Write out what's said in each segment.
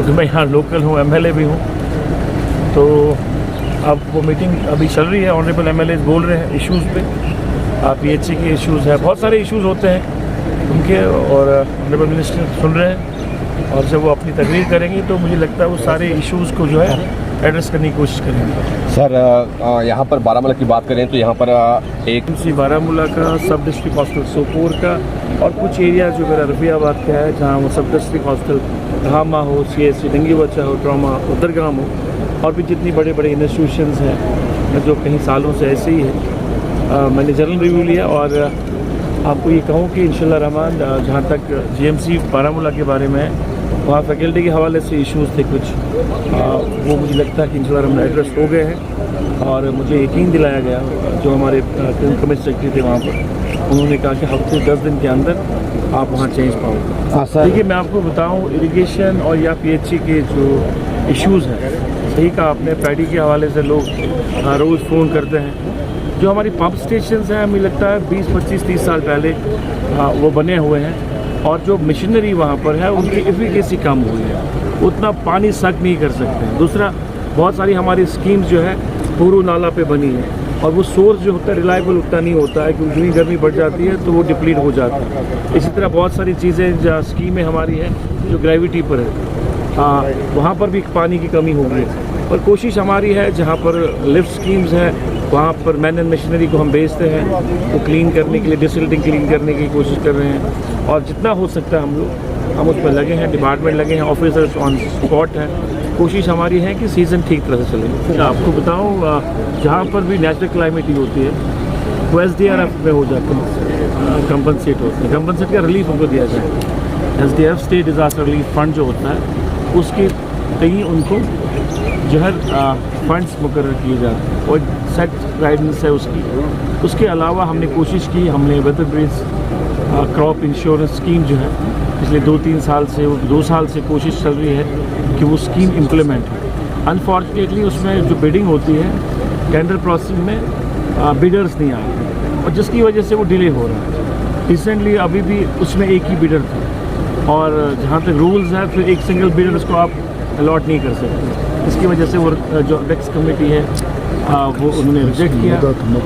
क्योंकि मैं यहाँ लोकल हूँ, MLA भी हूँ। तो अब वो मीटिंग अभी चल रही है, ऑनरेबल MLAs बोल रहे हैं इश्यूज़ पे। PHC के इश्यूज़ है, बहुत सारे इश्यूज़ होते हैं उनके, और ऑनरेबल मिनिस्टर सुन रहे हैं, और जब वो अपनी तकरीर करेंगी तो मुझे लगता है वो सारे इश्यूज़ को जो है एड्रेस करने की कोशिश करेंगे। सर यहाँ पर बारामूला की बात करें तो यहाँ पर एक बारामूला का, सब डिस्ट्रिक्ट हॉस्पिटल सोपोर का, और कुछ एरिया जो मेरा रफियाबाद का है जहाँ वो सब डिस्ट्रिक्ट हॉस्पिटल धामा हो, CHC डेंगू बच्चा हो, ट्रॉमा उदरगाम हो, और भी जितनी बड़े बड़े इंस्टीट्यूशंस हैं जो कई सालों से ऐसे ही है, मैंने जनरल रिव्यू लिया। और आपको ये कहूँ कि इंशाल्लाह रहमान जहाँ तक GMC बारामूला के बारे में, वहाँ फैकल्टी के हवाले से इश्यूज़ थे कुछ, वो मुझे लगता है कि इंशाल्लाह रहमान एड्रेस हो गए हैं। और मुझे यकीन दिलाया गया, जो हमारे कमिश्नर सेक्रेटरी थे वहाँ पर, उन्होंने कहा कि हफ्ते 10 दिन के अंदर आप वहाँ चेंज पाओगे। देखिए मैं आपको बताऊँ, इरिगेशन और या PHC के जो इश्यूज़ हैं, सही कहा आपने, पैडी के हवाले से लोग रोज़ फ़ोन करते हैं। जो हमारी पंप स्टेशंस हैं, हमें लगता है 20, 25, 30 साल पहले वो बने हुए हैं, और जो मशीनरी वहाँ पर है उनकी एफिकेसी कम हुई है, उतना पानी सक नहीं कर सकते हैं। दूसरा, बहुत सारी हमारी स्कीम्स जो है पूरू नाला पे बनी है, और वो सोर्स जो होता है रिलायबल उतना नहीं होता है, क्योंकि जितनी गर्मी बढ़ जाती है तो वो डिप्लीट हो जाता है। इसी तरह बहुत सारी चीज़ें जहाँ स्कीमें हमारी हैं जो ग्रेविटी पर है, वहाँ पर भी पानी की कमी हो गई है। और कोशिश हमारी है जहाँ पर लिफ्ट स्कीम्स हैं वहाँ पर मैन एंड मशीनरी को हम भेजते हैं, वो क्लीन करने के लिए, डिसल्टिंग क्लीन करने की कोशिश कर रहे हैं, और जितना हो सकता है हम उस पर लगे हैं, डिपार्टमेंट लगे हैं, ऑफिसर्स ऑन स्पॉट हैं। कोशिश हमारी है कि सीज़न ठीक तरह से चले। आपको बताऊँ, जहाँ पर भी नेचुरल क्लाइमेटी होती है वो SDRF में हो जाता है, कंपनसेट होता है, कंपनसेट का रिलीफ उनको दिया जाए। SDRF state disaster relief fund जो होता है उसके कहीं उनको जो है फंड्स मुकर्रर किए जाते हैं, और सेट गाइडेंस है उसकी। उसके अलावा हमने कोशिश की, हमने weather based crop insurance scheme जो है पिछले 2-3 साल से, 2 साल से कोशिश चल रही है कि वो स्कीम इम्प्लीमेंट हो। अनफॉर्चुनेटली उसमें जो बिडिंग होती है, टेंडर प्रोसेसिंग में बिडर्स नहीं आ रहे, और जिसकी वजह से वो डिले हो रहा है। रिसेंटली अभी भी उसमें एक ही बिडर था, और जहाँ तक रूल्स है फिर एक सिंगल बिडर उसको आप अलॉट नहीं कर सकते। इसकी वजह से वो जो नेक्स्ट कमेटी है वो उन्होंने रिजेक्ट किया।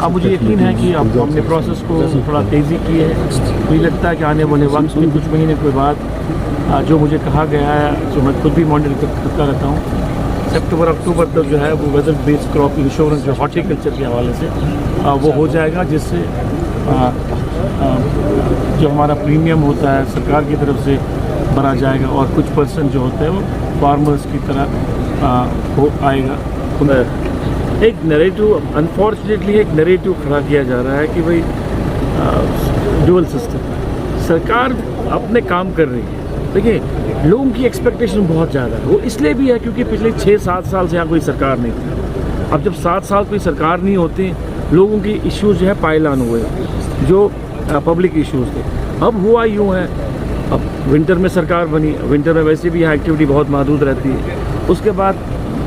अब मुझे यकीन है कि अब हमने प्रोसेस को थोड़ा तेज़ी की है। मुझे लगता है कि आने वाले वक्त में कुछ महीने के बाद जो मुझे कहा गया है, जो मैं खुद भी मॉनिटर करता रहता हूँ, सितंबर अक्टूबर तक जो है वो वेदर बेस्ड क्रॉप इंश्योरेंस जो हॉर्टिकल्चर के हवाले से वो हो जाएगा, जिससे जो हमारा प्रीमियम होता है सरकार की तरफ से भरा जाएगा, और कुछ % जो होता है वो फार्मर्स की तरह हो आएगा। एक नैरेटिव, अनफॉर्चुनेटली एक नैरेटिव खड़ा किया जा रहा है कि भाई डुअल सिस्टम, सरकार अपने काम कर रही है। देखिए, लोगों की एक्सपेक्टेशन बहुत ज़्यादा है, वो इसलिए भी है क्योंकि पिछले 6-7 साल से यहाँ कोई सरकार नहीं थी। अब जब 7 साल कोई सरकार नहीं होती, लोगों की इश्यूज़ जो है पायलान हुए, जो पब्लिक इश्यूज़ थे। अब हुआ यूँ है, अब विंटर में सरकार बनी, विंटर में वैसे भी यहाँ एक्टिविटी बहुत महदूद रहती है। उसके बाद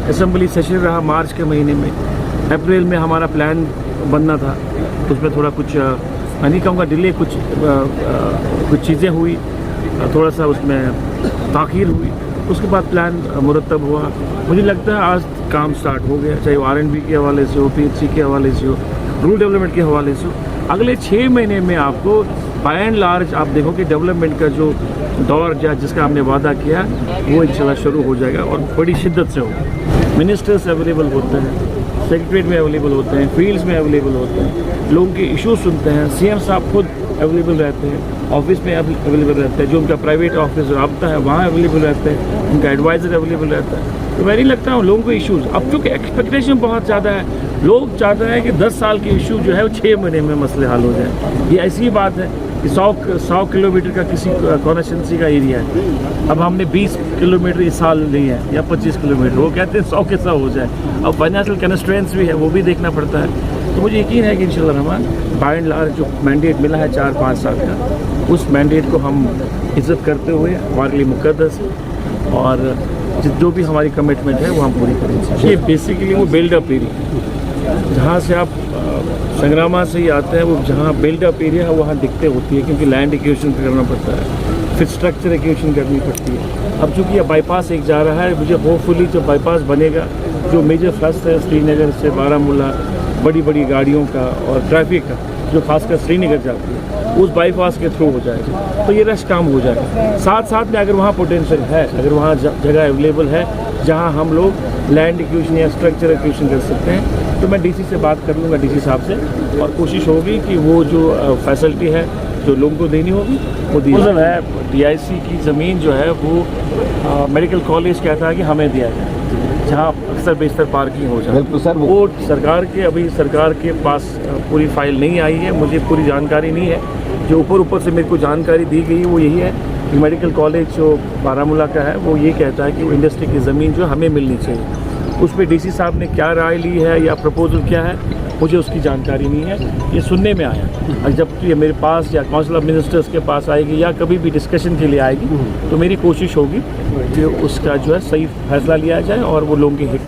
असेंबली सेशन रहा मार्च के महीने में, अप्रैल में हमारा प्लान बनना था, उसमें थोड़ा कुछ मैं नहीं कहूँगा डिले, कुछ चीज़ें हुई, थोड़ा सा उसमें ताख़ीर हुई। उसके बाद प्लान मुरतब हुआ। मुझे लगता है आज काम स्टार्ट हो गया, चाहे वो R&B के हवाले से हो, PHC के हवाले से हो, रूरल डेवलपमेंट के हवाले से हो। अगले 6 महीने में आपको बाय एंड लार्ज आप देखो कि डेवलपमेंट का जो दौर जिसका हमने वादा किया वो इंशाल्लाह शुरू हो जाएगा, और बड़ी शिद्दत से होगा। मिनिस्टर्स अवेलेबल होते हैं, सेक्रेटरीट में अवेलेबल होते हैं, फील्ड्स में अवेलेबल होते हैं, लोगों के इशू सुनते हैं। CM साहब खुद अवेलेबल रहते हैं, ऑफिस में अवेलेबल रहते हैं, जो उनका प्राइवेट ऑफिस रब्ता है वहाँ अवेलेबल रहते हैं, उनका एडवाइज़र अवेलेबल रहता है। तो मैं नहीं लगता हूँ लोगों को इश्यूज़, अब चूँकि एक्सपेक्टेशन बहुत ज़्यादा है, लोग चाहते हैं कि 10 साल के इशू जो है वो 6 महीने में मसले हल हो जाए। ये ऐसी बात है कि 100 किलोमीटर का किसी कॉन्स्टिट्यूंसी का एरिया है, अब हमने 20 किलोमीटर इस साल ली है या 25 किलोमीटर, वो कहते हैं 100 के 100 हो जाए। अब फाइनेंशियल कंस्ट्रेंट्स भी है, वो भी देखना पड़ता है। तो मुझे यकीन है कि इंशाल्लाह रहमान बाय एंड लार्ज जो मैंडेट मिला है 4-5 साल का, उस मैंडेट को हम इज्जत करते हुए हमारे लिए मुकद्दस है, और जो भी हमारी कमिटमेंट है वो हम पूरी करेंगे। ये बेसिकली वो बिल्डअप एरिया, जहाँ से आप संग्रामा से ही आते हैं, वो जहाँ बिल्डअप एरिया है वहाँ दिक्कतें होती है, क्योंकि लैंड एक्विजिशन करना पड़ता है। फिर स्ट्रक्चर एक्विजिशन करनी पड़ती है। अब चूँकि यह बाईपास एक जा रहा है, मुझे होपफुली जब बाईपास बनेगा, जो मेजर फ्लस्ट है श्रीनगर से बारामूला बड़ी बड़ी गाड़ियों का और ट्रैफिक का, जो खासकर श्रीनगर जाती है, उस बाईपास के थ्रू हो जाएगा, तो ये रश काम हो जाएगा। साथ साथ में अगर वहाँ पोटेंशियल है, अगर वहाँ जगह अवेलेबल है जहाँ हम लोग लैंड एक्विजिशन या स्ट्रक्चर एक्विजिशन कर सकते हैं, तो मैं डीसी से बात कर लूँगा, डीसी साहब से, और कोशिश होगी कि वो जो फैसिलिटी है जो लोगों को देनी होगी वो दी है। DIC की ज़मीन जो है वो मेडिकल कॉलेज कहता है कि हमें दिया जाए, जहाँ अक्सर बेशतर पार्किंग हो जाए। बिल्कुल सर, वो सरकार के पास पूरी फाइल नहीं आई है, मुझे पूरी जानकारी नहीं है। जो ऊपर से मेरे को जानकारी दी गई वो यही है कि मेडिकल कॉलेज जो बारामूला का है वो ये कहता है कि वो इंडस्ट्री की ज़मीन जो हमें मिलनी चाहिए। उस पर DC साहब ने क्या राय ली है या प्रपोजल क्या है, मुझे उसकी जानकारी नहीं है, ये सुनने में आया। और जब ये मेरे पास या काउंसिल ऑफ मिनिस्टर्स के पास आएगी या कभी भी डिस्कशन के लिए आएगी, तो मेरी कोशिश होगी कि उसका जो है सही फैसला लिया जाए और वो लोगों के हित